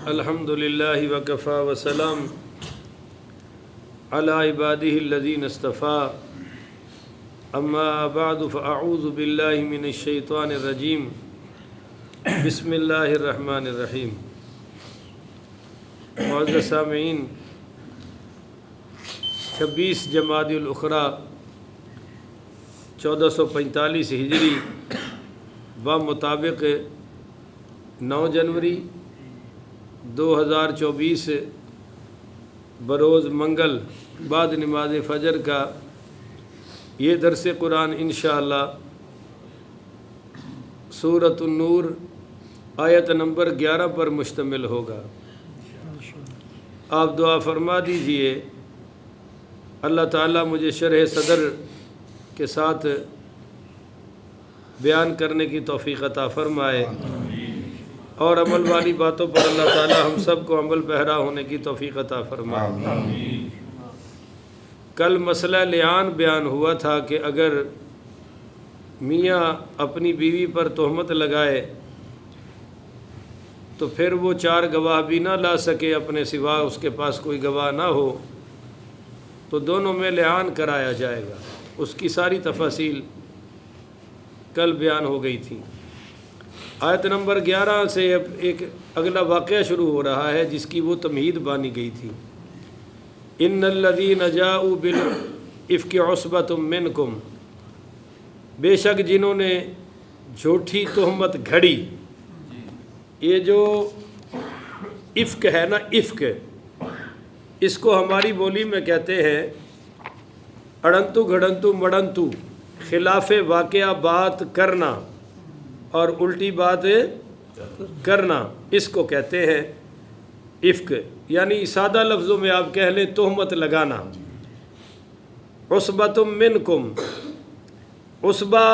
الحمد للہ وکفا وسلام علی عبادہ الذین اصطفیٰ اما بعد فاعوذ باللہ من الشیطان الرجیم بسم اللہ الرحمن الرحیم۔ معزز سامعین، 26 جمادی الاخری 1445 ہجری بمطابق 9 جنوری 2024 بروز منگل بعد نماز فجر کا یہ درس قرآن انشاءاللہ سورۃ النور آیت نمبر 11 پر مشتمل ہوگا۔ آپ دعا فرما دیجئے اللہ تعالیٰ مجھے شرح صدر کے ساتھ بیان کرنے کی توفیق عطا فرمائے اور عمل والی باتوں پر اللہ تعالیٰ ہم سب کو عمل پیرا ہونے کی توفیق عطا فرمائے۔ کل مسئلہ لعان بیان ہوا تھا کہ اگر میاں اپنی بیوی پر تہمت لگائے تو پھر وہ 4 گواہ بھی نہ لا سکے، اپنے سوا اس کے پاس کوئی گواہ نہ ہو، تو دونوں میں لعان کرایا جائے گا۔ اس کی ساری تفاصیل کل بیان ہو گئی تھی۔ آیت نمبر 11 سے ایک اگلا واقعہ شروع ہو رہا ہے جس کی وہ تمہید بانی گئی تھی۔ ان الذین جاؤوا بالافک عصبۃ منکم، بے شک جنہوں نے جھوٹی تہمت گھڑی۔ یہ جو افک ہے نا، افک، اس کو ہماری بولی میں کہتے ہیں اڑنتو گھڑنتو مڑنتو، خلاف واقعہ بات کرنا اور الٹی بات کرنا، اس کو کہتے ہیں افک، یعنی سادہ لفظوں میں آپ کہہ لیں تہمت لگانا۔ عصبۃ منکم، عصبہ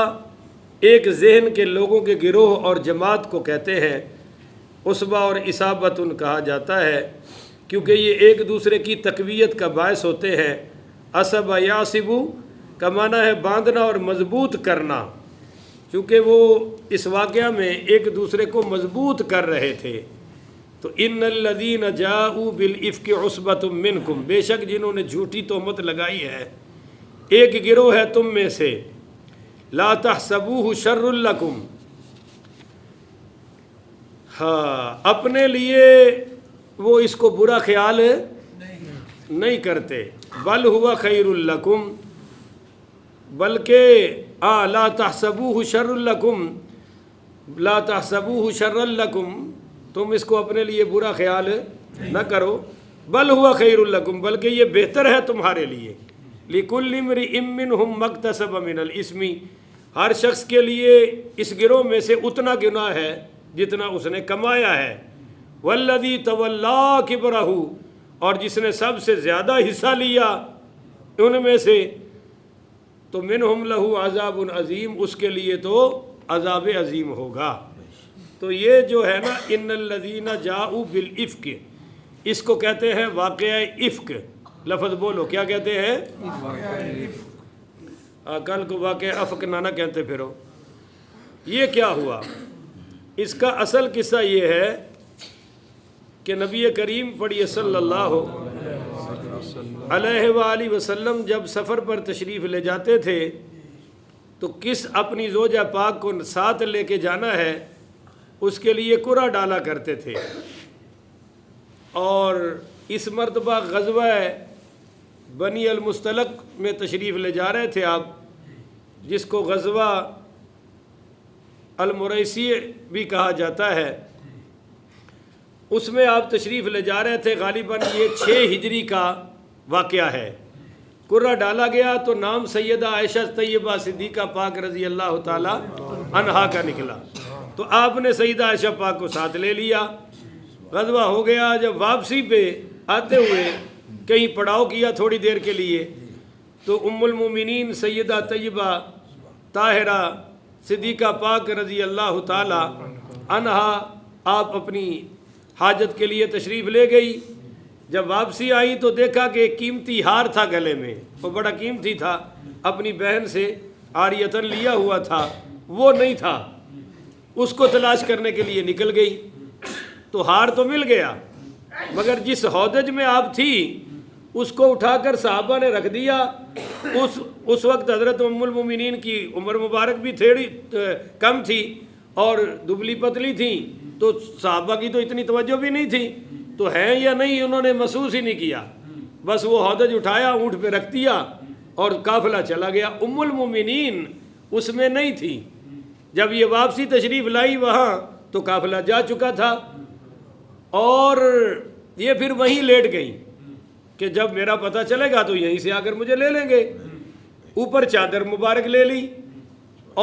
ایک ذہن کے لوگوں کے گروہ اور جماعت کو کہتے ہیں۔ عصبہ اور اصابۃ کہا جاتا ہے کیونکہ یہ ایک دوسرے کی تقویت کا باعث ہوتے ہیں۔ عصب یعصب کا معنی ہے باندھنا اور مضبوط کرنا، چونکہ وہ اس واقعہ میں ایک دوسرے کو مضبوط کر رہے تھے۔ تو ان الذین جاؤوا بالافک عصبۃ منکم، بے شک جنہوں نے جھوٹی تہمت لگائی ہے ایک گروہ ہے تم میں سے۔ لا تحسبوہ شر لکم، ہاں اپنے لیے وہ اس کو برا خیال نہیں کرتے، بل ہوا خیر لکم، بلکہ لا تحسبوہ شر لکم، لا تحسبوہ شر لکم، تم اس کو اپنے لیے برا خیال نہ کرو، بل ہوا خیر لکم، بلکہ یہ بہتر ہے تمہارے لیے۔ لکل امرئ منہم ما اکتسب من الاسم، ہر شخص کے لیے اس گروہ میں سے اتنا گناہ ہے جتنا اس نے کمایا ہے۔ والذی تولی کبرہ، اور جس نے سب سے زیادہ حصہ لیا ان میں سے، تو منہم لہ عذاب عظیم، اس کے لیے تو عذاب عظیم ہوگا۔ تو یہ جو ہے نا ان الذین جاؤوا بالافک، اس کو کہتے ہیں واقعہ افک۔ لفظ بولو، کیا کہتے ہیں؟ کل کو واقعہ افک نہ کہتے پھرو۔ یہ کیا ہوا؟ اس کا اصل قصہ یہ ہے کہ نبی کریم پڑھیے صلی اللہ علیہ وآلہ وسلم جب سفر پر تشریف لے جاتے تھے تو کس اپنی زوجہ پاک کو ساتھ لے کے جانا ہے اس کے لیے قرعہ ڈالا کرتے تھے۔ اور اس مرتبہ غزوہ بنی المستلق میں تشریف لے جا رہے تھے آپ، جس کو غزوہ المریسی بھی کہا جاتا ہے۔ اس میں آپ تشریف لے جا رہے تھے، غالباً یہ 6 ہجری کا واقعہ ہے۔ قرعہ ڈالا گیا تو نام سیدہ عائشہ طیبہ صدیقہ پاک رضی اللہ تعالی عنہا کا نکلا، تو آپ نے سیدہ عائشہ پاک کو ساتھ لے لیا۔ غزوہ ہو گیا، جب واپسی پہ آتے ہوئے کہیں پڑاؤ کیا تھوڑی دیر کے لیے، تو ام المومنین سیدہ طیبہ طاہرہ صدیقہ پاک رضی اللہ تعالی عنہا آپ اپنی حاجت کے لیے تشریف لے گئی۔ جب واپسی آئی تو دیکھا کہ ایک قیمتی ہار تھا گلے میں، وہ بڑا قیمتی تھا، اپنی بہن سے عاریتاً لیا ہوا تھا، وہ نہیں تھا، اس کو تلاش کرنے کے لیے نکل گئی۔ تو ہار تو مل گیا، مگر جس ہودج میں آپ تھی اس کو اٹھا کر صحابہ نے رکھ دیا۔ اس وقت حضرت ام المومنین کی عمر مبارک بھی تھوڑی کم تھی اور دبلی پتلی تھیں، تو صحابہ کی تو اتنی توجہ بھی نہیں تھی، تو ہیں یا نہیں انہوں نے محسوس ہی نہیں کیا، بس وہ ہودج اٹھایا، اونٹ پہ رکھ دیا اور قافلہ چلا گیا۔ ام المومنین اس میں نہیں تھی، جب یہ واپسی تشریف لائی وہاں تو قافلہ جا چکا تھا، اور یہ پھر وہیں لیٹ گئی کہ جب میرا پتہ چلے گا تو یہیں سے آ کر مجھے لے لیں گے۔ اوپر چادر مبارک لے لی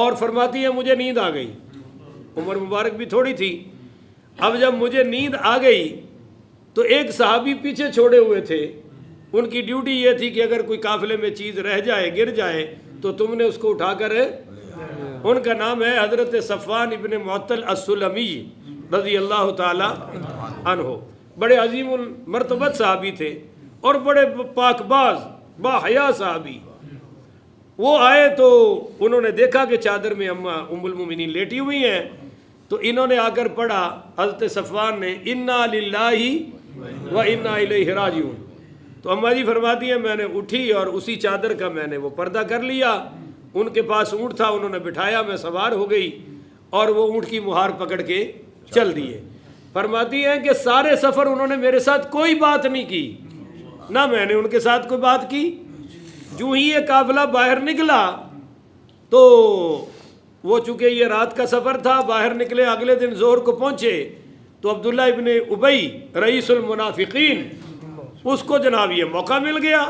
اور فرماتی ہے مجھے نیند آ گئی، عمر مبارک بھی تھوڑی تھی۔ اب جب مجھے نیند آ گئی تو ایک صحابی پیچھے چھوڑے ہوئے تھے، ان کی ڈیوٹی یہ تھی کہ اگر کوئی قافلے میں چیز رہ جائے، گر جائے، تو تم نے اس کو اٹھا کر، ان کا نام ہے حضرت صفوان ابن معطل السلمی رضی اللہ تعالی عنہ، بڑے عظیم المرتبت صحابی تھے اور بڑے پاک باز با حیا صحابی۔ وہ آئے تو انہوں نے دیکھا کہ چادر میں ام المومنین لیٹی ہوئی ہیں، تو انہوں نے آ کر پڑھا، حضرت صفوان نے، انا للہ و انا الیہ راجعون۔ تو اماں جی فرماتی ہیں میں نے اٹھی اور اسی چادر کا میں نے وہ پردہ کر لیا، ان کے پاس اونٹ تھا، انہوں نے بٹھایا، میں سوار ہو گئی اور وہ اونٹ کی مہار پکڑ کے چل دیے۔ فرماتی ہیں کہ سارے سفر انہوں نے میرے ساتھ کوئی بات نہیں کی، نہ میں نے ان کے ساتھ کوئی بات کی۔ جو ہی یہ قافلہ باہر نکلا تو وہ چونکہ یہ رات کا سفر تھا، باہر نکلے، اگلے دن ظہر کو پہنچے تو عبداللہ ابن ابی رئیس المنافقین، اس کو جناب یہ موقع مل گیا،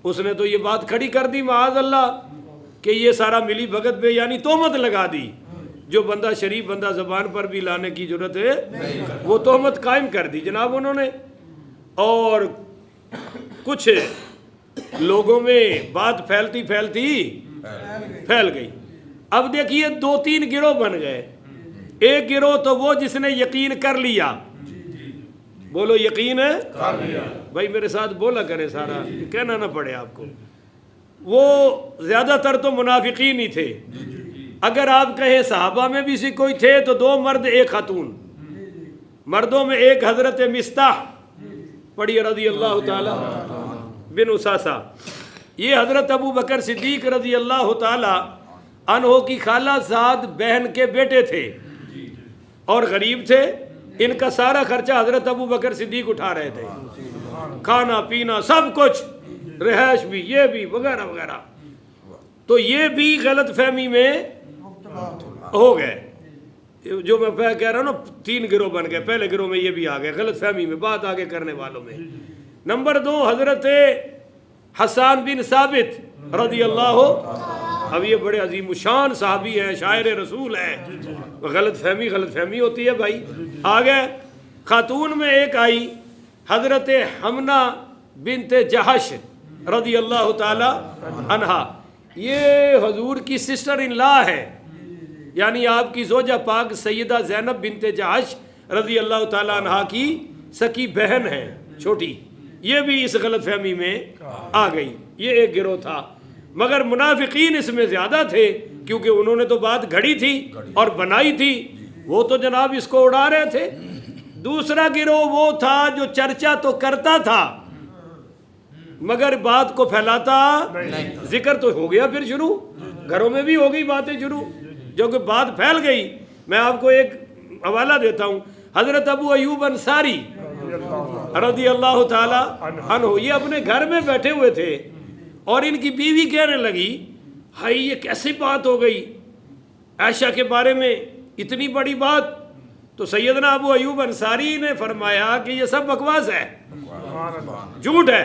اس نے تو یہ بات کھڑی کر دی معاذ اللہ کہ یہ سارا ملی بھگت پہ یعنی تہمت لگا دی، جو بندہ شریف بندہ زبان پر بھی لانے کی ضرورت ہے وہ تہمت قائم کر دی جناب انہوں نے، اور کچھ لوگوں میں بات پھیلتی پھیل گئی۔ اب دیکھیے 2-3 گروہ بن گئے۔ ایک گروہ تو وہ جس نے یقین کر لیا، بولو یقین ہے بھائی، میرے ساتھ بولا کرے سارا، کہنا نہ پڑے آپ کو۔ وہ زیادہ تر تو منافقین ہی تھے، اگر آپ کہیں صحابہ میں بھی سے کوئی تھے تو 2 مرد 1 خاتون، مردوں میں ایک حضرت مستح پڑھی رضی اللہ تعالی بن اساسہ، یہ حضرت ابو بکر صدیق رضی اللہ تعالی عنہ کی خالہ زاد بہن کے بیٹے تھے اور غریب تھے، ان کا سارا خرچہ حضرت ابو بکر صدیق اٹھا رہے تھے، کھانا پینا سب کچھ، رہائش بھی، یہ بھی وغیرہ وغیرہ۔ تو یہ بھی غلط فہمی میں ہو گئے، جو میں کہہ رہا ہوں نا 3 گروہ بن گئے، پہلے گروہ میں یہ بھی آ گئے غلط فہمی میں، بات آگے کرنے والوں میں۔ نمبر 2 حضرت حسان بن ثابت رضی اللہ، اب یہ بڑے عظیم الشان صحابی ہیں، شاعر رسول ہیں، غلط فہمی ہوتی ہے بھائی۔ آگے خاتون میں ایک آئی حضرت حمنہ بنت جہش رضی اللہ تعالی عنہا، یہ حضور کی سسٹر ان لا ہے، یعنی آپ کی زوجہ پاک سیدہ زینب بنت جہش رضی اللہ تعالی عنہا کی سکی بہن ہے چھوٹی، یہ بھی اس غلط فہمی میں آ گئی۔ یہ ایک گروہ تھا، مگر منافقین اس میں زیادہ تھے کیونکہ انہوں نے تو بات گھڑی تھی اور بنائی تھی، وہ تو جناب اس کو اڑا رہے تھے۔ دوسرا گروہ وہ تھا جو چرچا تو کرتا تھا مگر بات کو پھیلاتا ذکر تو ہو گیا پھر شروع، گھروں میں بھی ہو گئی باتیں شروع، جو کہ بات پھیل گئی۔ میں آپ کو ایک حوالہ دیتا ہوں، حضرت ابو ایوب انصاری رضی اللہ تعالی عنہ، یہ اپنے گھر میں بیٹھے ہوئے تھے اور ان کی بیوی کہنے لگی ہائی یہ کیسی بات ہو گئی عائشہ کے بارے میں، اتنی بڑی بات۔ تو سیدنا ابو ایوب انصاری نے فرمایا کہ یہ سب بکواس ہے، جھوٹ ہے۔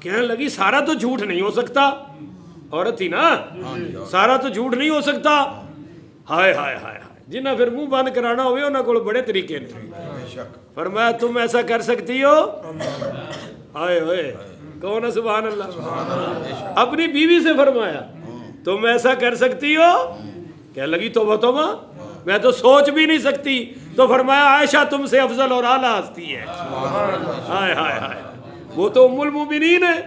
کہنے لگی سارا تو جھوٹ نہیں ہو سکتا، عورت تھی نا، سارا تو جھوٹ نہیں ہو سکتا۔ ہائے ہائے ہائے، جنہیں پھر منہ بند کرانا ہوئے انہوں کو بڑے طریقے نے فرمایا تم ایسا کر سکتی ہو؟ ہائے ہوئے، کون ہے سبحان اللہ، اپنی بیوی سے فرمایا تم ایسا کر سکتی ہو؟ کہنے لگی توبہ میں تو سوچ بھی نہیں سکتی۔ تو فرمایا عائشہ تم سے افضل اور اعلیٰ ہستی ہے۔ ہائے ہائے ہائے، وہ تو ام المومنین ہے،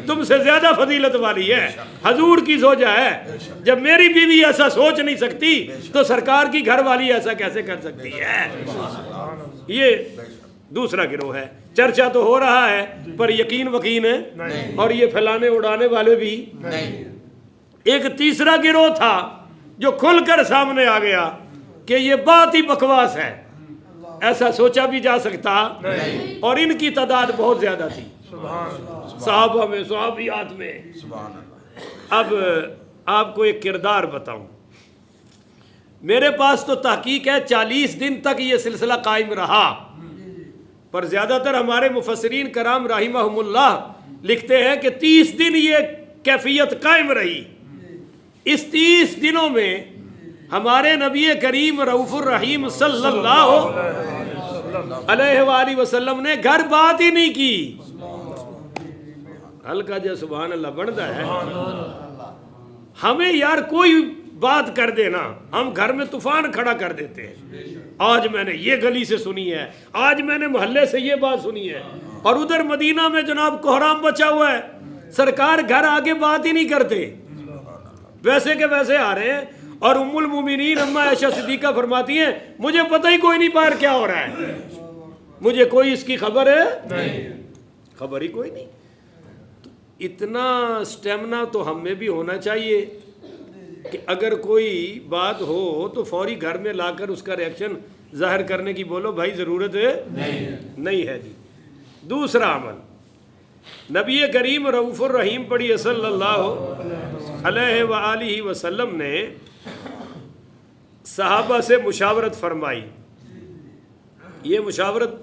تم سے زیادہ فضیلت والی ہے، حضور کی زوجہ ہے۔ جب میری بیوی ایسا سوچ نہیں سکتی تو سرکار کی گھر والی ایسا کیسے کر سکتی ہے؟ یہ دوسرا گروہ ہے. چرچا تو ہو رہا ہے پر یقین وقین ہے اور یہ پھیلانے اڑانے والے بھی نہیں. ایک تیسرا گروہ تھا جو کھل کر سامنے آ گیا کہ یہ بات ہی بکواس ہے, ایسا سوچا بھی جا سکتا نہیں, اور ان کی تعداد بہت زیادہ تھی صحابہ میں, صحابیات میں. اب آپ کو ایک کردار بتاؤں, میرے پاس تو تحقیق ہے 40 دن تک یہ سلسلہ قائم رہا, پر زیادہ تر ہمارے مفسرین کرام رحمہم اللہ لکھتے ہیں کہ 30 دن یہ کیفیت قائم رہی. اس 30 دنوں میں ہمارے نبی کریم رؤوف الرحیم صلی اللہ علیہ وآلہ وسلم نے گھر بات ہی نہیں کی. ہلکا جا سبحان اللہ بنتا ہے. ہمیں یار کوئی بات کر دینا, ہم گھر میں طوفان کھڑا کر دیتے ہیں. آج میں نے یہ گلی سے سنی ہے, آج میں نے محلے سے یہ بات سنی ہے, اور ادھر مدینہ میں جناب کوہرام بچا ہوا ہے, سرکار گھر آگے بات ہی نہیں کرتے, ویسے کہ ویسے آ رہے ہیں. اور ام المومنین اما عائشہ صدیقہ فرماتی ہیں مجھے پتہ ہی کوئی نہیں باہر کیا ہو رہا ہے, مجھے کوئی اس کی خبر ہے نہیں, خبر ہی کوئی نہیں. تو اتنا سٹیمنا تو ہم میں بھی ہونا چاہیے کہ اگر کوئی بات ہو تو فوری گھر میں لا کر اس کا ریئیکشن ظاہر کرنے کی بولو بھائی ضرورت ہے نہیں ہے جی. دوسرا عمل, نبی کریم رؤوف الرحیم پڑھی صلی اللہ علیہ وآلہ وسلم نے صحابہ سے مشاورت فرمائی. یہ مشاورت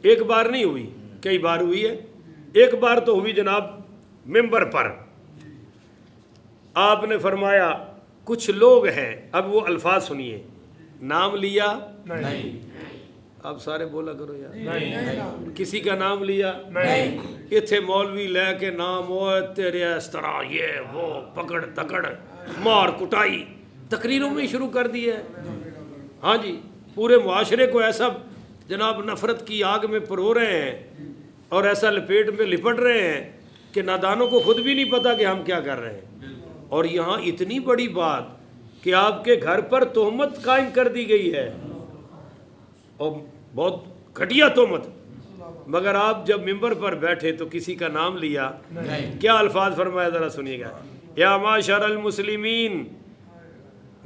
ایک بار نہیں ہوئی, کئی بار ہوئی ہے. ایک بار تو ہوئی جناب ممبر پر, آپ نے فرمایا کچھ لوگ ہیں, اب وہ الفاظ سنیے, نام لیا نہیں, آپ سارے بولا کرو یار, کسی کا نام لیا نہیں, یہ تھے مولوی لے کے نام ہو تیرے اس طرح یہ وہ پکڑ تکڑ مار کٹائی تقریروں میں شروع کر دی ہے. ہاں جی, پورے معاشرے کو ایسا جناب نفرت کی آگ میں پرو رہے ہیں اور ایسا لپیٹ میں لپٹ رہے ہیں کہ نادانوں کو خود بھی نہیں پتا کہ ہم کیا کر رہے ہیں. اور یہاں اتنی بڑی بات کہ آپ کے گھر پر تہمت قائم کر دی گئی ہے, اور بہت گھٹیا تہمت, مگر آپ جب ممبر پر بیٹھے تو کسی کا نام لیا, کیا الفاظ فرمایا ذرا سنیے گا. یا معاشر المسلمین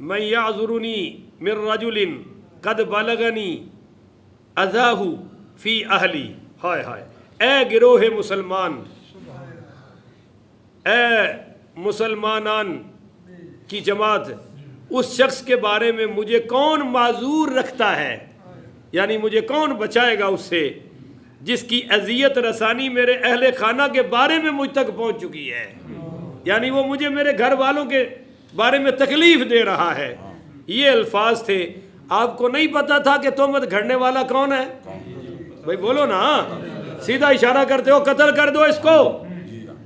من یعذرنی من رجل قد بلغنی اذاہ فی اہلی. ہائے ہائے, اے گروہ مسلمان, اے مسلمانان کی جماعت, اس شخص کے بارے میں مجھے کون معذور رکھتا ہے, یعنی مجھے کون بچائے گا اس سے جس کی اذیت رسانی میرے اہل خانہ کے بارے میں مجھ تک پہنچ چکی ہے, یعنی وہ مجھے میرے گھر والوں کے بارے میں تکلیف دے رہا ہے. یہ الفاظ تھے. آپ کو نہیں پتا تھا کہ تہمت گھڑنے والا کون ہے؟ بھائی بولو نا, سیدھا اشارہ کرتے ہو قتل کر دو اس کو,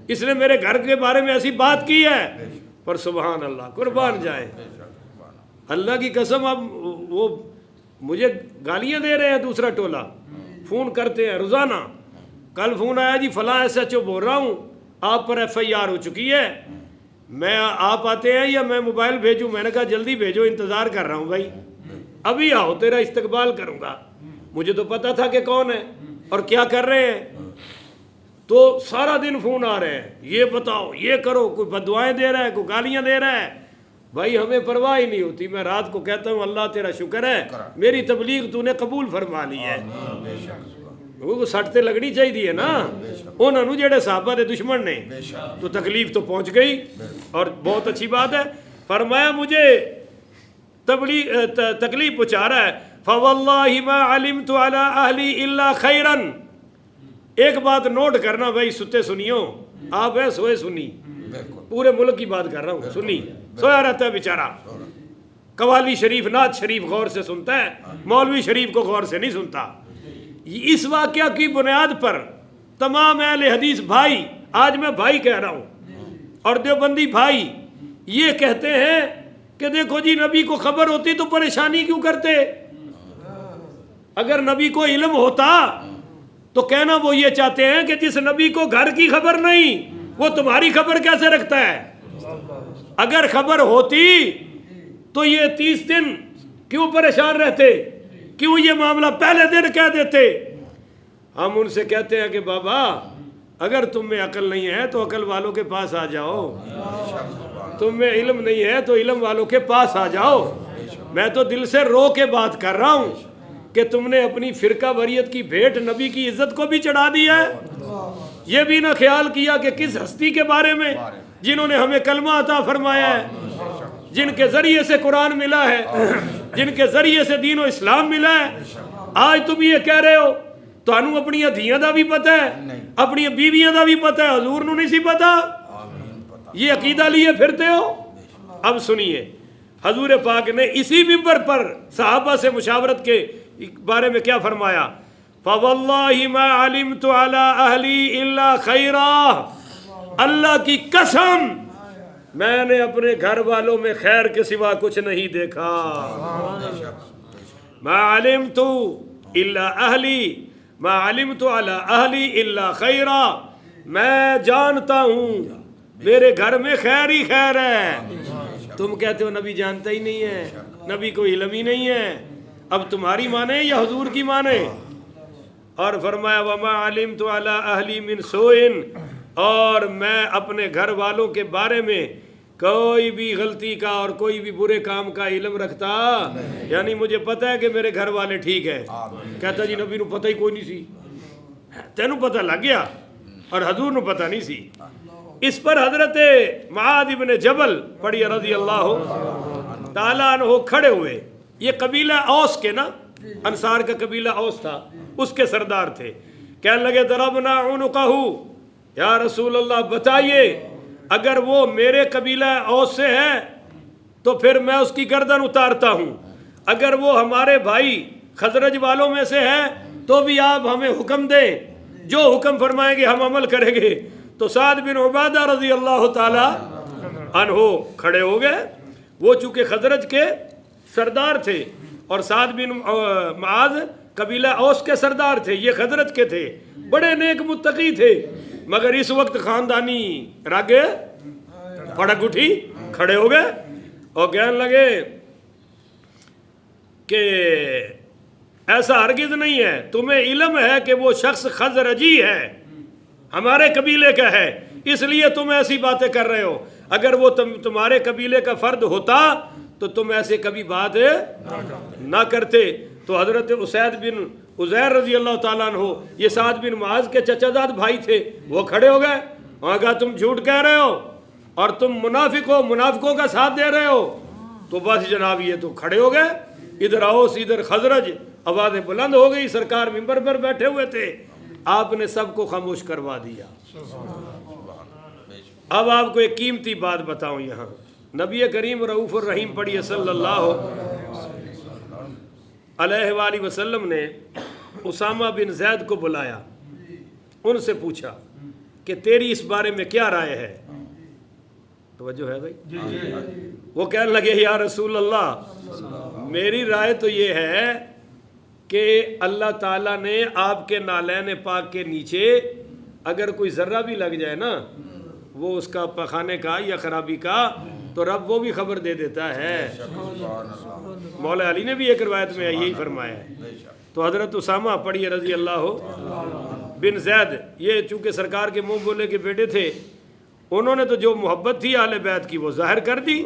اس نے میرے گھر کے بارے میں ایسی بات کی ہے. پر سبحان اللہ, قربان جائے اللہ کی قسم, اب وہ مجھے گالیاں دے رہے ہیں. دوسرا ٹولہ فون کرتے ہیں روزانہ, کل فون آیا جی فلاں ایس ایچ او بول رہا ہوں آپ پر ایف آئی آر ہو چکی ہے, میں آپ آتے ہیں یا میں موبائل بھیجوں؟ میں نے کہا جلدی بھیجو, انتظار کر رہا ہوں بھائی, ابھی آؤ تیرا استقبال کروں گا. مجھے تو پتا تھا کہ کون ہے اور کیا کر رہے ہیں. تو سارا دن فون آ رہے ہیں, یہ بتاؤ, یہ کرو, کوئی بددعائیں دے رہا ہے, کوئی گالیاں دے رہا ہے. بھائی ہمیں پرواہ ہی نہیں ہوتی. میں رات کو کہتا ہوں اللہ تیرا شکر ہے میری تبلیغ تو نے قبول فرما لی ہے. وہ سٹ تے لگنی چاہیے نا انہوں نے جڑے صحابہ دے دشمن نے, تو تکلیف تو پہنچ گئی اور بہت اچھی بات ہے. فرمایا مجھے تکلیف پہنچا رہا ہے. فواللہ ما علمت علی اہلی الا خیرا. ایک بات نوٹ کرنا بھائی, ستے سنیو, آپ ہے سوئے سنی, پورے ملک کی بات کر رہا ہوں, سنی سویا رہتا ہے بیچارہ. قوالی شریف نعت شریف غور سے سنتا ہے, مولوی شریف کو غور سے نہیں سنتا. اس واقعہ کی بنیاد پر تمام اہل حدیث بھائی, آج میں بھائی کہہ رہا ہوں, اور دیوبندی بھائی یہ کہتے ہیں کہ دیکھو جی نبی کو خبر ہوتی تو پریشانی کیوں کرتے. اگر نبی کو علم ہوتا تو کہنا وہ یہ چاہتے ہیں کہ جس نبی کو گھر کی خبر نہیں وہ تمہاری خبر کیسے رکھتا ہے. اگر خبر ہوتی تو یہ 30 دن کیوں پریشان رہتے. کیوں یہ معاملہ پہلے دن کہہ دیتے؟ ہم ان سے کہتے ہیں کہ بابا اگر تم میں عقل نہیں ہے تو عقل والوں کے پاس آ جاؤ، تم میں علم نہیں ہے تو علم والوں کے پاس آ جاؤ۔ میں تو دل سے رو کے بات کر رہا ہوں کہ تم نے اپنی فرقہ واریت کی بھیٹ نبی کی عزت کو بھی چڑھا دی ہے، یہ بھی نہ خیال کیا کہ کس ہستی کے بارے میں جنہوں نے ہمیں کلمہ عطا فرمایا ہے، جن کے ذریعے سے قرآن ملا ہے، جن کے ذریعے سے دین و اسلام ملا ہے۔ آج تم یہ کہہ رہے ہو تانوں اپنی دھیاں دا بھی پتہ ہے، اپنی بیویاں دا بھی پتہ ہے، حضور نو نہیں سی پتہ، یہ عقیدہ لیے پھرتے ہو۔ اب سنیے، حضور پاک نے اسی منبر پر صحابہ سے مشاورت کے بارے میں کیا فرمایا؟ فَوَاللَّهِ مَا عَلِمْتُ عَلَىٰ أَهْلِي إِلَّا خَيْرًا، اللہ کی قسم میں نے اپنے گھر والوں میں خیر کے سوا کچھ نہیں دیکھا۔ مَا عَلِمْتُ إِلَّا أَهْلِي، مَا عَلِمْتُ عَلَىٰ أَهْلِي إِلَّا خَيْرًا، میں جانتا ہوں میرے گھر میں خیر ہی خیر ہے۔ تم کہتے ہو نبی جانتا ہی نہیں ہے، نبی کو علم ہی نہیں ہے، اب تمہاری مانے یا حضور کی مانے؟ اور فرمایا وَمَا عَلِمْتُ عَلَىٰ أَهْلِي مِنْ سُوءٍ، اور میں اپنے گھر والوں کے بارے میں کوئی بھی غلطی کا اور کوئی بھی برے کام کا علم رکھتا، یعنی مجھے پتہ ہے کہ میرے گھر والے ٹھیک ہے۔ کہتا جی نبی نو پتہ ہی کوئی نہیں سی، تینوں پتہ لگ گیا اور حضور نو پتہ نہیں سی۔ اس پر حضرت معاذ بن جبل پڑھیے رضی اللہ تعالیٰ عنہ کھڑے ہوئے، یہ قبیلہ اوس کے نا، انصار کا قبیلہ اوس تھا، اس کے سردار تھے۔ کہنے لگے ضربنا عنقہ، یا رسول اللہ بتائیے اگر وہ میرے قبیلہ اوس سے ہے تو پھر میں اس کی گردن اتارتا ہوں، اگر وہ ہمارے بھائی خزرج والوں میں سے ہے تو بھی آپ ہمیں حکم دیں، جو حکم فرمائیں گے ہم عمل کریں گے۔ تو سعد بن عبادہ رضی اللہ تعالی عنہ کھڑے ہو گئے، وہ چونکہ خزرج کے سردار تھے اور سعد بن معاذ قبیلہ اوس کے سردار تھے، یہ خزرج کے تھے، بڑے نیک متقی تھے، مگر اس وقت خاندانی رگ پھڑک اٹھی، کھڑے ہو گئے اور کہنے لگے کہ ایسا ہرگز نہیں ہے، تمہیں علم ہے کہ وہ شخص خزرجی ہے، ہمارے قبیلے کا ہے، اس لیے تم ایسی باتیں کر رہے ہو، اگر وہ تمہارے قبیلے کا فرد ہوتا تو تم ایسے کبھی بات نہ کرتے۔ تو حضرت اسید بن عزیر رضی اللہ تعالیٰ عنہ، یہ سعد بن معاذ کے چچا زاد بھائی تھے، وہ کھڑے ہو گئے، وہاں کہا تم جھوٹ کہہ رہے ہو اور تم منافق ہو، منافقوں کا ساتھ دے رہے ہو۔ تو بس جناب یہ تو کھڑے ہو گئے، ادھر اوس ادھر خزرج، آوازیں بلند ہو گئی، سرکار منبر پر بیٹھے ہوئے تھے، آپ نے سب کو خاموش کروا دیا۔ اب آپ کو ایک قیمتی بات بتاؤں، یہاں نبی کریم رؤوف الرحیم پڑھیے صلی اللہ علیہ وآلہ وسلم نے اسامہ بن زید کو بلایا، ان سے پوچھا کہ تیری اس بارے میں کیا رائے ہے؟ توجہ ہے بھائی؟ وہ کہنے لگے یا رسول اللہ میری رائے تو یہ ہے کہ اللہ تعالیٰ نے آپ کے نالین پاک کے نیچے اگر کوئی ذرہ بھی لگ جائے نا، وہ اس کا پخانے کا یا خرابی کا، تو رب وہ بھی خبر دے دیتا ہے۔ مولا علی نے بھی ایک روایت میں یہی فرمایا ہے۔ تو حضرت اسامہ پڑھیے رضی اللہ بن زید، یہ چونکہ سرکار کے منہ بولے کے بیٹے تھے، انہوں نے تو جو محبت تھی اہل بیت کی وہ ظاہر کر دی۔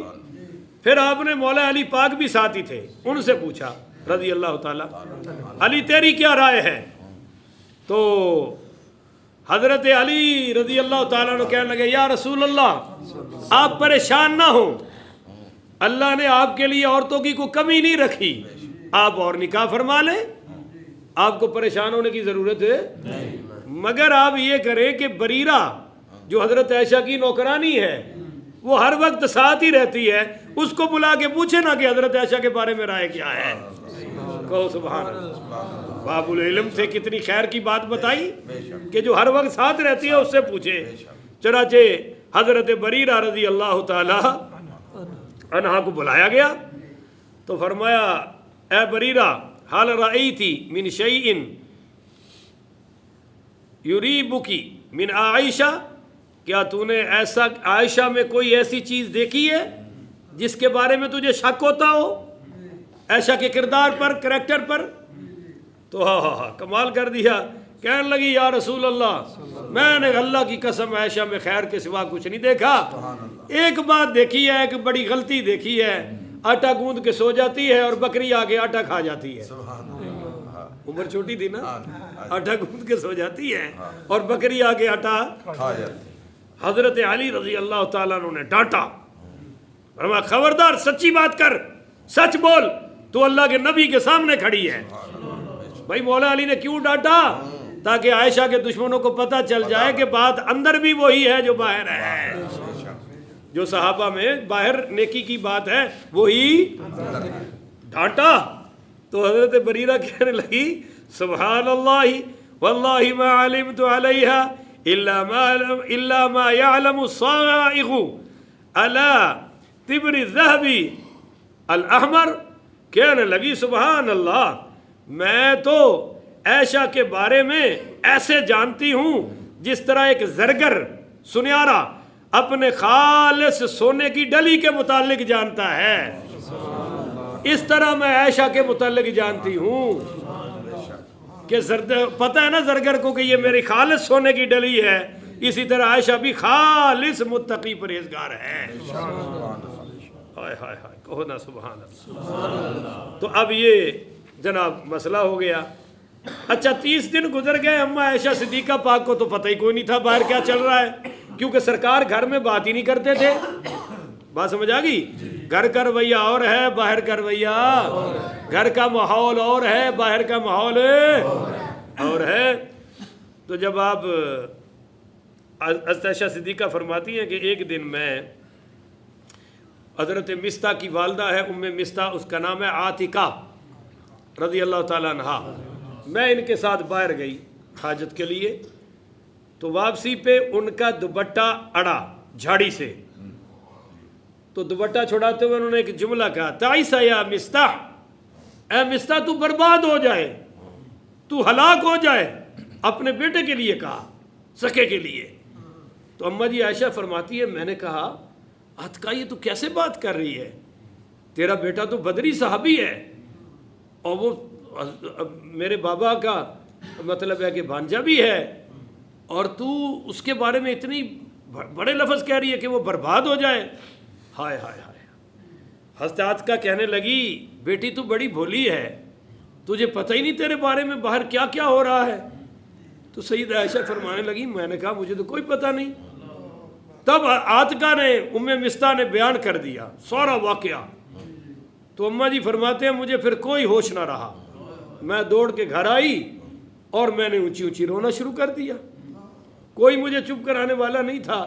پھر آپ نے مولا علی پاک بھی ساتھی تھے، ان سے پوچھا رضی اللہ تعالیٰ علی تیری کیا رائے ہے؟ تو حضرت علی رضی اللہ تعالیٰ عنہ کہنے لگے یا رسول اللہ آپ پریشان نہ ہوں، اللہ نے آپ کے لیے عورتوں کی کوئی کمی نہیں رکھی، آپ اور نکاح فرما لیں، آپ کو پریشان ہونے کی ضرورت ہے، مگر آپ یہ کریں کہ بریرہ جو حضرت عائشہ کی نوکرانی ہے، وہ ہر وقت ساتھ ہی رہتی ہے، اس کو بلا کے پوچھے نا کہ حضرت عائشہ کے بارے میں رائے کیا ہے۔ کہو سبحان اللہ۔ باب العلم سے کتنی خیر کی بات بتائی کہ جو ہر وقت ساتھ رہتی ہے اس سے پوچھے۔ چنانچہ حضرت بریرہ رضی اللہ تعالی عنہا کو بلایا گیا تو فرمایا اے بریرہ حال رأیتی من شیء یریبکی من عائشہ، کیا تو نے ایسا عائشہ میں کوئی ایسی چیز دیکھی ہے جس کے بارے میں تجھے شک ہوتا ہو عائشہ کے کردار پر، کریکٹر پر؟ تو ہاں کمال کر دیا، کہنے لگی یا رسول اللہ میں نے اللہ کی قسم عائشہ میں خیر کے سوا کچھ نہیں دیکھا، ایک بات دیکھی ہے، ایک بڑی غلطی دیکھی ہے، آٹا گوندھ کے سو جاتی ہے اور بکری آگے آٹا کھا جاتی ہے۔ عمر چھوٹی تھی نا، آٹا گوندھ کے سو جاتی ہے اور بکری آگے آٹا کھا جاتی ہے۔ حضرت علی رضی اللہ تعالیٰ عنہ نے ڈانٹا، فرمایا خبردار سچی بات کر، سچ بول، تو اللہ کے نبی کے سامنے کھڑی ہے۔ بھائی مولا علی نے کیوں ڈانٹا؟ تاکہ عائشہ کے دشمنوں کو پتہ چل جائے کہ بات اندر بھی وہی ہے جو باہر ہے، جو صحابہ میں باہر نیکی کی بات ہے وہی ڈانٹا۔ تو حضرت بریرہ کہنے لگی سبحان اللہ واللہ ما علمت علیہا الا ما يعلم الصائغ على تبر الذهب الاحمر، کہنے لگی سبحان اللہ میں تو عائشہ کے بارے میں ایسے جانتی ہوں جس طرح ایک زرگر سنیارا اپنے خالص سونے کی ڈلی کے متعلق جانتا ہے، اس طرح میں عائشہ کے متعلق جانتی ہوں کہ پتہ ہے نا زرگر کو کہ یہ میری خالص سونے کی ڈلی ہے، اسی طرح عائشہ بھی خالص متقی پرہیزگار ہے۔ ہائے ہائے ہائے کہو نا سبحان اللہ۔ تو اب یہ جناب مسئلہ ہو گیا۔ اچھا 30 دن گزر گئے، اماں عائشہ صدیقہ پاک کو تو پتہ ہی کوئی نہیں تھا باہر کیا چل رہا ہے، کیونکہ سرکار گھر میں بات ہی نہیں کرتے تھے۔ بات سمجھ آ گئی؟ گھر کا رویہ اور ہے، باہر کا رویہ، گھر کا ماحول اور ہے، باہر کا ماحول اور ہے۔ تو جب آپ حضرت عائشہ صدیقہ فرماتی ہیں کہ ایک دن میں حضرت مستہ کی والدہ ہے ام مستہ، اس کا نام ہے عاتقہ رضی اللہ تعالیٰ عنہا، میں ان کے ساتھ باہر گئی حاجت کے لیے، تو واپسی پہ ان کا دوپٹہ اڑا جھاڑی سے، تو دوپٹہ چھڑاتے ہوئے انہوں نے ایک جملہ کہا تعیسا یا مستح، اے مستح تو برباد ہو جائے، تو ہلاک ہو جائے، اپنے بیٹے کے لیے کہا، سکے کے لیے۔ تو اماں جی عائشہ فرماتی ہے میں نے کہا عاتقہ یہ تو کیسے بات کر رہی ہے، تیرا بیٹا تو بدری صحابی ہے اور وہ میرے بابا کا مطلب ہے کہ بھانجا بھی ہے، اور تو اس کے بارے میں اتنی بڑے لفظ کہہ رہی ہے کہ وہ برباد ہو جائے۔ ہائے ہائے ہائے۔ حضرت عاتقہ کہنے لگی بیٹی تو بڑی بھولی ہے، تجھے پتہ ہی نہیں تیرے بارے میں باہر کیا کیا ہو رہا ہے۔ تو سیدہ عائشہ فرمانے لگی میں نے کہا مجھے تو کوئی پتہ نہیں۔ تب عاتقہ نے ام مستہ نے بیان کر دیا سارا واقعہ۔ تو اماں جی فرماتے ہیں مجھے پھر کوئی ہوش نہ رہا، میں دوڑ کے گھر آئی اور میں نے اونچی اونچی رونا شروع کر دیا، کوئی مجھے چپ کرانے والا نہیں تھا۔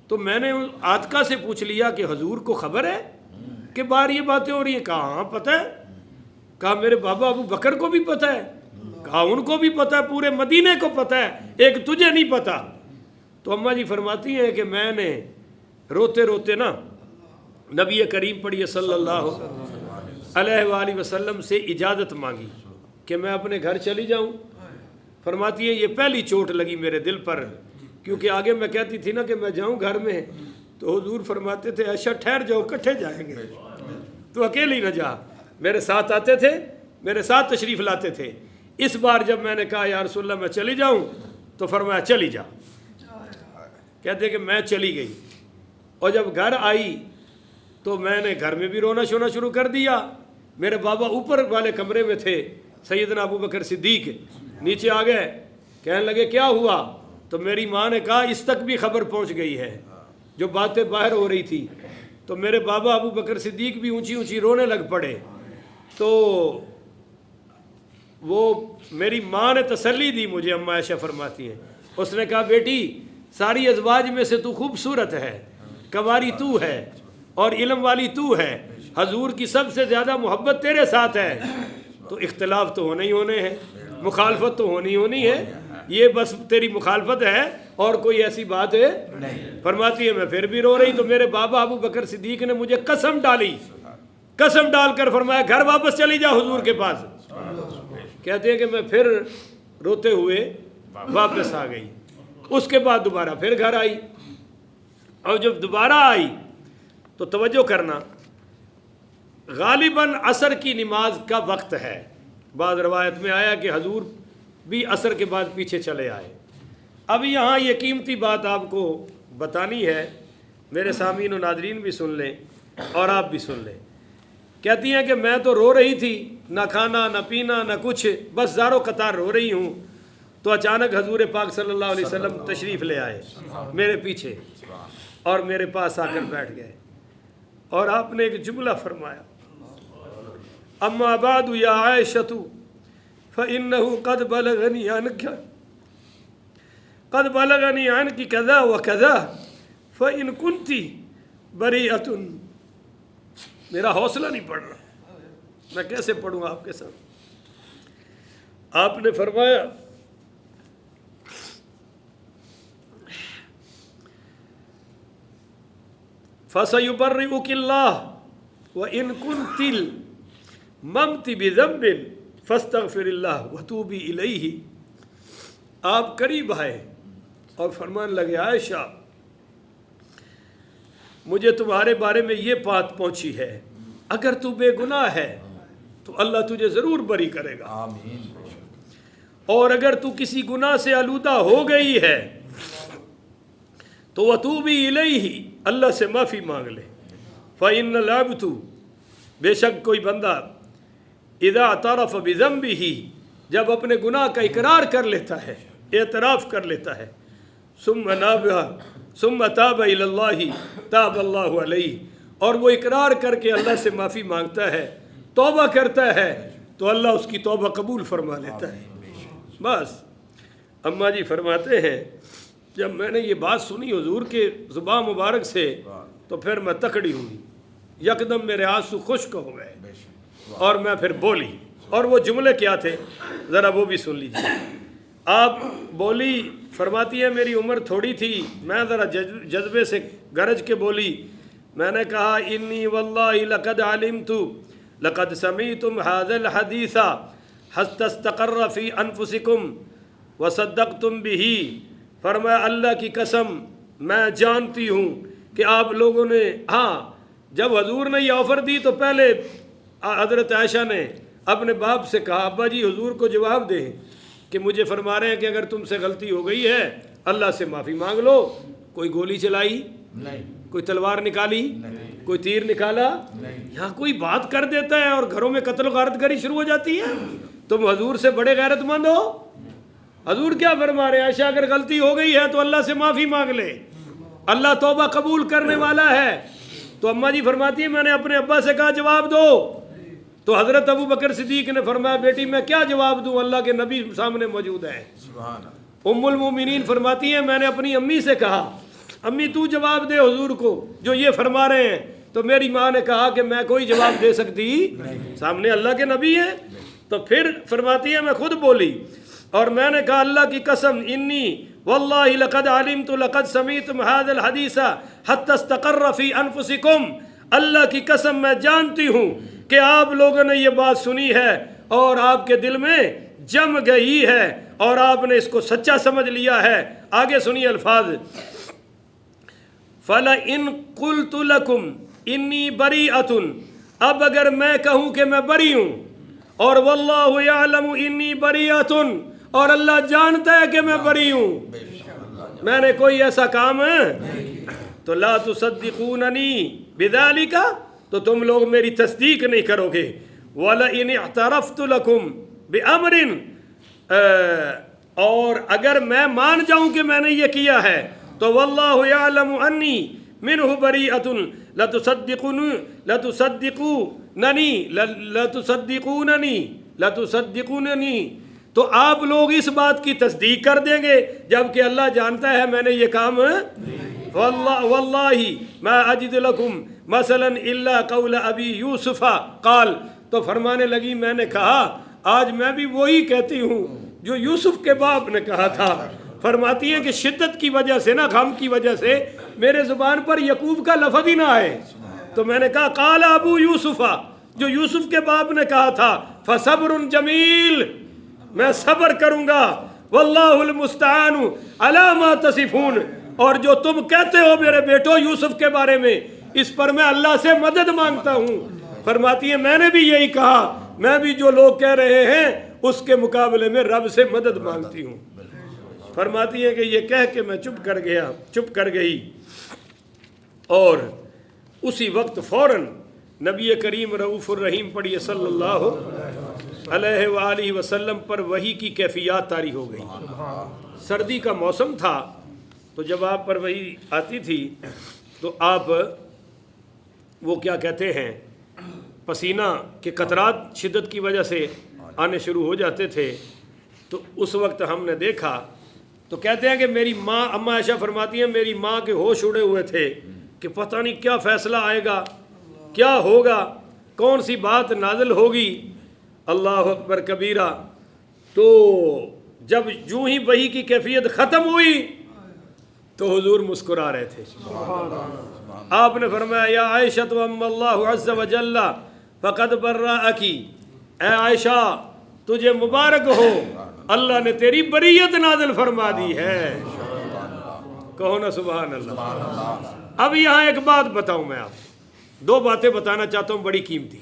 تو میں نے عاتقہ سے پوچھ لیا کہ حضور کو خبر ہے کہ باہر یہ باتیں ہو رہی ہیں؟ کہا ہاں پتہ ہے۔ کہا میرے بابا ابو بکر کو بھی پتہ ہے؟ کہا ان کو بھی پتہ ہے، پورے مدینے کو پتہ ہے، ایک تجھے نہیں پتہ۔ تو اماں جی فرماتی ہیں کہ میں نے روتے روتے نا نبی کریم پڑھیے صلی اللہ علیہ وآلہ وسلم سے اجازت مانگی کہ میں اپنے گھر چلی جاؤں۔ فرماتی ہیں یہ پہلی چوٹ لگی میرے دل پر، کیونکہ آگے میں کہتی تھی نا کہ میں جاؤں گھر میں، تو حضور فرماتے تھے عائشہ ٹھہر جاؤ کٹھے جائیں گے، تو اکیلی نہ جا، میرے ساتھ آتے تھے، میرے ساتھ تشریف لاتے تھے۔ اس بار جب میں نے کہا یا رسول اللہ میں چلی جاؤں، تو فرمایا چلی جا۔ کہتے کہ میں چلی گئی، اور جب گھر آئی تو میں نے گھر میں بھی رونا شونا شروع کر دیا۔ میرے بابا اوپر والے کمرے میں تھے، سیدنا ابو بکر صدیق نیچے آ گئے، کہنے لگے کیا ہوا؟ تو میری ماں نے کہا اس تک بھی خبر پہنچ گئی ہے جو باتیں باہر ہو رہی تھی۔ تو میرے بابا ابو بکر صدیق بھی اونچی اونچی رونے لگ پڑے۔ تو وہ میری ماں نے تسلی دی مجھے، اماں عائشہ فرماتی ہیں، اس نے کہا بیٹی ساری ازواج میں سے تو خوبصورت ہے، کنواری تو ہے اور علم والی تو ہے، حضور کی سب سے زیادہ محبت تیرے ساتھ ہے، تو اختلاف تو ہونے ہی ہونے ہیں، مخالفت تو ہونی ہونی ہے، یہ بس تیری مخالفت ہے اور کوئی ایسی بات ہے نہیں۔ فرماتی ہے میں پھر بھی رو رہی، تو میرے بابا ابو بکر صدیق نے مجھے قسم ڈالی، قسم ڈال کر فرمایا گھر واپس چلی جا حضور کے پاس۔ کہتے ہیں کہ میں پھر روتے ہوئے واپس آ گئی۔ اس کے بعد دوبارہ پھر گھر آئی، اور جب دوبارہ آئی تو توجہ کرنا، غالباً عصر کی نماز کا وقت ہے، بعض روایت میں آیا کہ حضور بھی عصر کے بعد پیچھے چلے آئے۔ اب یہاں یہ قیمتی بات آپ کو بتانی ہے، میرے سامعین و ناظرین بھی سن لیں اور آپ بھی سن لیں۔ کہتی ہیں کہ میں تو رو رہی تھی، نہ کھانا نہ پینا نہ کچھ، بس زارو قطار رو رہی ہوں، تو اچانک حضور پاک صلی اللہ علیہ وسلم تشریف لے آئے میرے پیچھے اور میرے پاس آ کر بیٹھ گئے، اور آپ نے ایک جملہ فرمایا، اما بعد یا عائشۃ فإنه قد بلغنی عنک کذا وکذا فإن كنت بریئۃ۔ میرا حوصلہ نہیں پڑھ رہا، میں کیسے پڑھوں آپ کے ساتھ؟ آپ نے فرمایا فَسَيُبَرِّئُكِ اللَّهُ وَإِن كُنتِ مَمْتِ بِذَنبٍ فَاسْتَغْفِرِ اللَّهُ وَتُوبِي إِلَيْهِ۔ آپ قریب آئے اور فرمان لگے، عائشہ مجھے تمہارے بارے میں یہ بات پہنچی ہے، اگر تو بے گناہ ہے تو اللہ تجھے ضرور بری کرے گا، اور اگر تو کسی گناہ سے آلودہ ہو گئی ہے تو وَتُوبِي إِلَيْهِ، اللہ سے معافی مانگ لے۔ فَإِنَّ الْعَبْدُ، بے شک کوئی بندہ، اِذَا اعْتَرَفَ بِذَنبِهِ، جب اپنے گناہ کا اقرار کر لیتا ہے، اعتراف کر لیتا ہے، ثُمَّ تَابَ إِلَى اللَّهِ تَابَ اللَّهُ عَلَيْهِ، اور وہ اقرار کر کے اللہ سے معافی مانگتا ہے، توبہ کرتا ہے، تو اللہ اس کی توبہ قبول فرما لیتا ہے۔ بس اماں جی فرماتے ہیں جب میں نے یہ بات سنی حضور کے زبان مبارک سے تو پھر میں تکڑی ہوئی، یکدم میرے آنسو خشک ہو گئے، اور میں پھر بولی، اور وہ جملے کیا تھے ذرا وہ بھی سن لیجیے۔ آپ بولی، فرماتی ہے میری عمر تھوڑی تھی، میں ذرا جذبے سے گرج کے بولی، میں نے کہا انی واللہ لقد علمت لقد سمعتم هذا الحدیث حتی استقر فی انفسکم وصدقتم به۔ فرمایا اللہ کی قسم میں جانتی ہوں کہ آپ لوگوں نے، ہاں جب حضور نے یہ آفر دی تو پہلے حضرت عائشہ نے اپنے باپ سے کہا، ابا جی حضور کو جواب دیں کہ مجھے فرما رہے ہیں کہ اگر تم سے غلطی ہو گئی ہے اللہ سے معافی مانگ لو۔ کوئی گولی چلائی نہیں، کوئی تلوار نکالی نہیں، کوئی تیر نکالا نہیں، یہاں کوئی بات کر دیتا ہے اور گھروں میں قتل و غارت گری شروع ہو جاتی ہے۔ تم حضور سے بڑے غیرت مند ہو۔ حضور کیا فرما رہے ہیں، عائشہ اگر غلطی ہو گئی ہے تو اللہ سے معافی مانگ لے، اللہ توبہ قبول کرنے والا ہے۔ تو اماں جی فرماتی ہیں میں نے اپنے ابا سے کہا جواب دو، تو حضرت ابو بکر صدیق نے فرمایا بیٹی میں کیا جواب دوں، اللہ کے نبی سامنے موجود ہیں۔ ام المومنین فرماتی ہیں میں نے اپنی امی سے کہا امی تو جواب دے حضور کو جو یہ فرما رہے ہیں، تو میری ماں نے کہا کہ میں کوئی جواب دے سکتی، سامنے اللہ کے نبی ہیں۔ تو پھر فرماتی ہے میں خود بولی اور میں نے کہا اللہ کی قسم انی واللہ لقد علمت لقد سمعتم هذا الحدیث حتی استقر فی انفسکم، اللہ کی قسم میں جانتی ہوں کہ آپ لوگوں نے یہ بات سنی ہے اور آپ کے دل میں جم گئی ہے اور آپ نے اس کو سچا سمجھ لیا ہے۔ آگے سنیے الفاظ، فَلَئِن قُلْتُ لَكُمْ إِنِّي بَرِيئَةٌ، اب اگر میں کہوں کہ میں بری ہوں، اور واللہ یعلم انی بریۃ، اور اللہ جانتا ہے کہ میں بری ہوں، میں نے کوئی ایسا کام ہے، تو لا تصدقوننی بذالک، تو تم لوگ میری تصدیق نہیں کرو گے۔ وَلَئِنِ اعْتَرَفْتُ لَكُمْ بِأَمْرٍ، اور اگر میں مان جاؤں کہ میں نے یہ کیا ہے تو واللہ یعلم انی منہ بریۃ لتصدقوننی، تو آپ لوگ اس بات کی تصدیق کر دیں گے جبکہ اللہ جانتا ہے میں نے یہ کام، واللہ ما اجد لکم مثلا الا قول ابی یوسف قال، تو فرمانے لگی میں نے کہا آج میں بھی وہی کہتی ہوں جو یوسف کے باپ نے کہا تھا۔ فرماتی ہے کہ شدت کی وجہ سے نا، غم کی وجہ سے میرے زبان پر یعقوب کا لفظ ہی نہ آئے، تو میں نے کہا قال ابو یوسف، جو یوسف کے باپ نے کہا تھا، فصبر جمیل، میں صبر کروں گا، واللہ المستعان علی ما تصفون، اور جو تم کہتے ہو میرے بیٹو یوسف کے بارے میں اس پر میں اللہ سے مدد مانگتا ہوں۔ فرماتی ہے میں نے بھی یہی کہا میں بھی جو لوگ کہہ رہے ہیں اس کے مقابلے میں رب سے مدد مانگتی ہوں۔ فرماتی ہیں کہ یہ کہہ کے میں چپ کر گئی، اور اسی وقت فوراً نبی کریم رؤوف الرحیم پڑھیے صلی اللہ علیہ وآلہ وسلم پر وحی کی کیفیات طاری ہو گئی۔ سردی کا موسم تھا، تو جب آپ پر وحی آتی تھی تو آپ وہ کیا کہتے ہیں، پسینہ کے قطرات شدت کی وجہ سے آنے شروع ہو جاتے تھے۔ تو اس وقت ہم نے دیکھا، تو کہتے ہیں کہ میری ماں، اماں عائشہ فرماتی ہیں میری ماں کے ہوش اڑے ہوئے تھے کہ پتہ نہیں کیا فیصلہ آئے گا، کیا ہوگا، کون سی بات نازل ہوگی۔ اللہ اکبر کبیرہ۔ تو جب یوں ہی وحی کی کیفیت ختم ہوئی تو حضور مسکرا رہے تھے۔ آپ نے فرمایا یا عائشہ تو ام اللہ عز وجل فقد برأکی، اے عائشہ تجھے مبارک ہو، اللہ نے تیری بریت نازل فرما دی ہے۔ کہو نا سبحان اللہ۔ اب یہاں ایک بات بتاؤں، میں آپ دو باتیں بتانا چاہتا ہوں بڑی قیمتی۔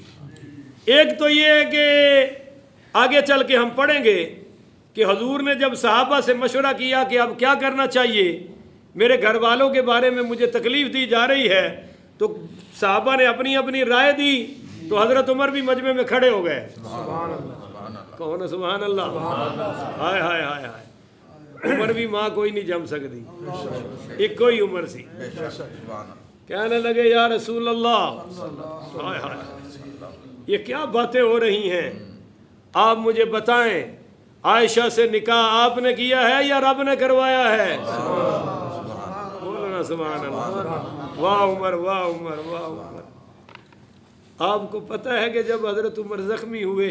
ایک تو یہ ہے کہ آگے چل کے ہم پڑھیں گے کہ حضور نے جب صحابہ سے مشورہ کیا کہ اب کیا کرنا چاہیے، میرے گھر والوں کے بارے میں مجھے تکلیف دی جا رہی ہے، تو صحابہ نے اپنی اپنی رائے دی، تو حضرت عمر بھی مجمع میں کھڑے ہو گئے۔ کہو نا سبحان اللہ۔ ہائے ہائے ہائے ہائے، عمر بھی ماں کوئی نہیں جم سکتی، ایک کوئی عمر سی۔ کہنے لگے یا رسول اللہ، ہائے ہائے یہ کیا باتیں ہو رہی ہیں، آپ مجھے بتائیں عائشہ سے نکاح آپ نے کیا ہے یا رب نے کروایا ہے؟ بولنا سبحان اللہ۔ واہ عمر، واہ عمر، واہ عمر۔ آپ کو پتہ ہے کہ جب حضرت عمر زخمی ہوئے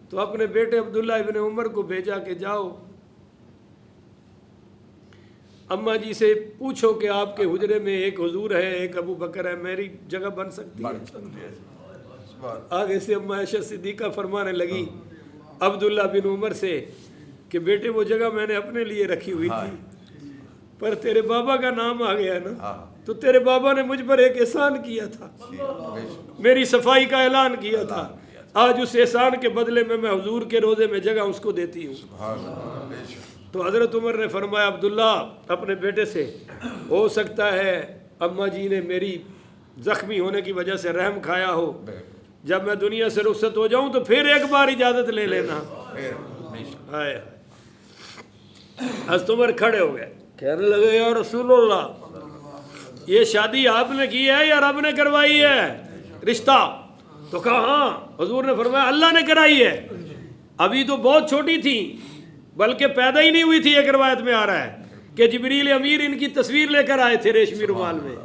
تو اپنے بیٹے عبداللہ ابن عمر کو بھیجا کہ جاؤ اماں جی سے پوچھو کہ آپ کے حجرے میں ایک حضور ہے، ایک ابو بکر ہے، میری جگہ بن سکتی ہے؟ آگے سے اماں عائشہ صدیقہ فرمانے لگی عبداللہ بن عمر سے کہ بیٹے وہ جگہ میں نے اپنے لیے رکھی ہوئی تھی، پر تیرے بابا کا نام آ گیا نا، تو تیرے بابا نے مجھ پر ایک احسان کیا تھا، میری صفائی کا اعلان کیا تھا، آج اس احسان کے بدلے میں حضور کے روزے میں جگہ اس کو دیتی ہوں۔ تو حضرت عمر نے فرمایا عبداللہ اپنے بیٹے سے، ہو سکتا ہے اماں جی نے میری زخمی ہونے کی وجہ سے رحم کھایا ہو، جب میں دنیا سے رخصت ہو جاؤں تو پھر ایک بار اجازت لے لینا۔ حضرت عمر کھڑے ہو گئے، کہنے لگے یا رسول اللہ یہ شادی آپ نے کی ہے یا رب نے کروائی ہے رشتہ؟ تو کہا ہاں۔ حضور نے فرمایا اللہ نے کرائی ہے، ابھی تو بہت چھوٹی تھی، بلکہ پیدا ہی نہیں ہوئی تھی۔ ایک روایت میں آ رہا ہے کہ جبریل امیر ان کی تصویر لے کر آئے تھے ریشمی رومال میں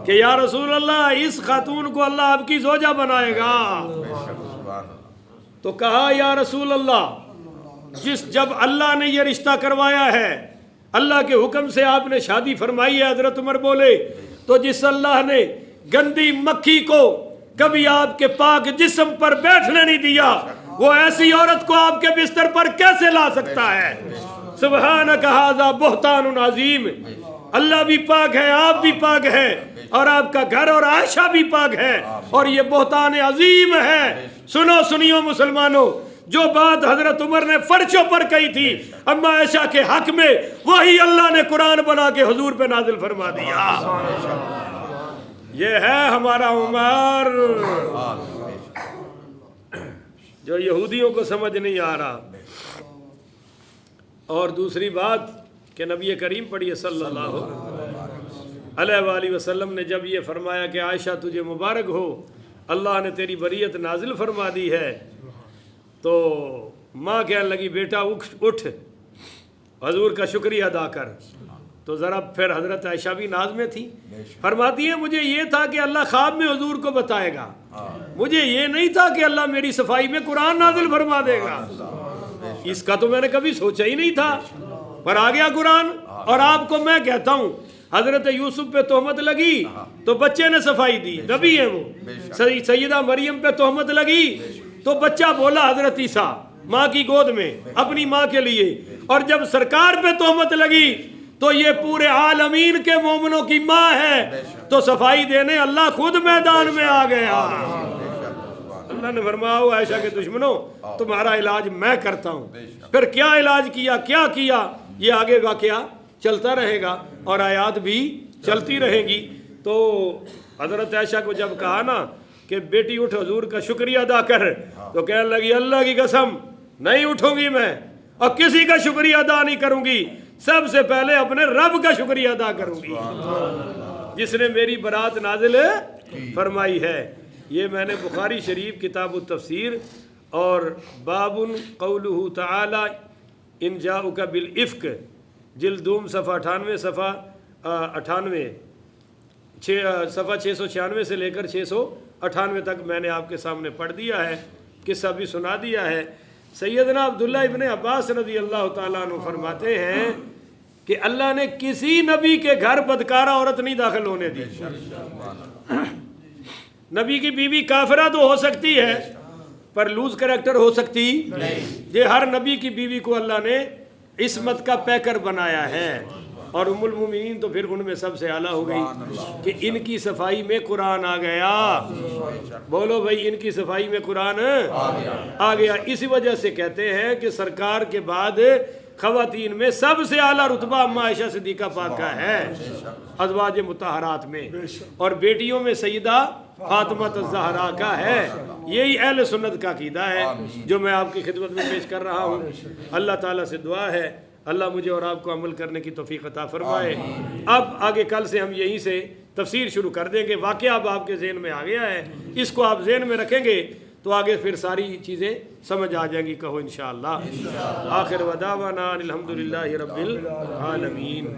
کہ یا رسول اللہ اس خاتون کو اللہ آپ کی زوجہ بنائے گا۔ تو کہا یا رسول اللہ جب اللہ نے یہ رشتہ کروایا ہے، اللہ کے حکم سے آپ نے شادی فرمائی ہے، حضرت عمر بولے، تو جس اللہ نے گندی مکھی کو کبھی آپ کے پاک جسم پر بیٹھنے نہیں دیا، وہ ایسی عورت کو آپ کے بستر پر کیسے لا سکتا ہے؟ سبحانک ھذا بہتان عظیم۔ اللہ بھی پاک ہے، آپ بھی پاک ہے، اور آپ کا گھر اور عائشہ بھی پاک ہے، اور یہ بہتان عظیم ہے۔ سنو سنیو مسلمانوں، جو بات حضرت عمر نے فرشوں پر کہی تھی اماں عائشہ کے حق میں، وہی اللہ نے قرآن بنا کے حضور پہ نازل فرما دیا۔ یہ ہے ہمارا عمر جو یہودیوں کو سمجھ نہیں آ رہا۔ اور دوسری بات کہ نبی کریم پڑھیے صلی اللہ علیہ وآلہ وسلم نے جب یہ فرمایا کہ عائشہ تجھے مبارک ہو، اللہ نے تیری بریت نازل فرما دی ہے، تو ماں کہنے لگی بیٹا اٹھ حضور کا شکریہ ادا کر۔ تو ذرا پھر حضرت عائشہ بھی ناز میں تھی، فرماتی ہے مجھے یہ تھا کہ اللہ خواب میں حضور کو بتائے گا، مجھے یہ نہیں تھا کہ اللہ میری صفائی میں قرآن نازل فرما دے گا، اس کا تو میں نے کبھی سوچا ہی نہیں تھا، پر آ گیا قرآن۔ اور آپ کو میں کہتا ہوں حضرت یوسف پہ تہمت لگی تو بچے نے صفائی دی، نبی ہے وہ۔ سیدہ مریم پہ تہمت لگی تو بچہ بولا حضرت عیسیٰ ماں کی گود میں اپنی ماں کے لیے، اور جب سرکار پہ تہمت لگی تو یہ پورے عالمین کے مومنوں کی ماں ہے، تو صفائی دینے اللہ خود میدان میں آ گیا۔ اللہ نے فرمایا ہو عائشہ کے دشمنوں تمہارا علاج میں کرتا ہوں. پھر کیا علاج کیا یہ آگے واقعہ چلتا رہے گا اور آیات بھی چلتی رہیں گی. تو حضرت عائشہ کو جب کہا نا کہ بیٹی اٹھ حضور کا شکریہ ادا کر, تو کہنے لگی اللہ کی قسم نہیں اٹھوں گی میں اور کسی کا شکریہ ادا نہیں کروں گی, سب سے پہلے اپنے رب کا شکریہ ادا کروں گی جس نے میری برات نازل فرمائی ہے. یہ میں نے بخاری شریف کتاب التفسیر اور باب قولہ تعالی ان جاؤک بالافک جلد دوم صفحہ 98 صفحہ 696 سے لے کر 698 تک میں نے آپ کے سامنے پڑھ دیا ہے, قصہ بھی سنا دیا ہے. سیدنا عبداللہ ابن عباس رضی اللہ تعالیٰ عنہ فرماتے ہیں کہ اللہ نے کسی نبی کے گھر بدکارہ عورت نہیں داخل ہونے دی. نبی کی بیوی کافرہ تو ہو سکتی ہے پر لوز کریکٹر ہو سکتی نہیں. یہ ہر نبی کی بیوی کو اللہ نے عصمت کا پیکر بنایا ہے, اور ام المومنین تو پھر ان میں سب سے اعلیٰ ہو گئی کہ ان کی صفائی میں قرآن آ گیا. بولو بھائی, ان کی صفائی میں قرآن آ گیا. اسی وجہ سے کہتے ہیں کہ سرکار کے بعد خواتین میں سب سے اعلیٰ رتبہ اما عائشہ صدیقہ پاک کا ہے ازواج مطہرات میں, اور بیٹیوں میں سیدہ فاطمہ الزہرا کا ہے. یہی اہل سنت کا عقیدہ ہے جو میں آپ کی خدمت میں پیش کر رہا ہوں. اللہ تعالیٰ سے دعا ہے اللہ مجھے اور آپ کو عمل کرنے کی توفیق عطا فرمائے. اب آگے کل سے ہم یہیں سے تفسیر شروع کر دیں گے. واقعہ اب آپ کے ذہن میں آ گیا ہے, اس کو آپ ذہن میں رکھیں گے تو آگے پھر ساری چیزیں سمجھ آ جائیں گی. کہو انشاءاللہ. آخر وداعنا الحمدللہ رب العالمین.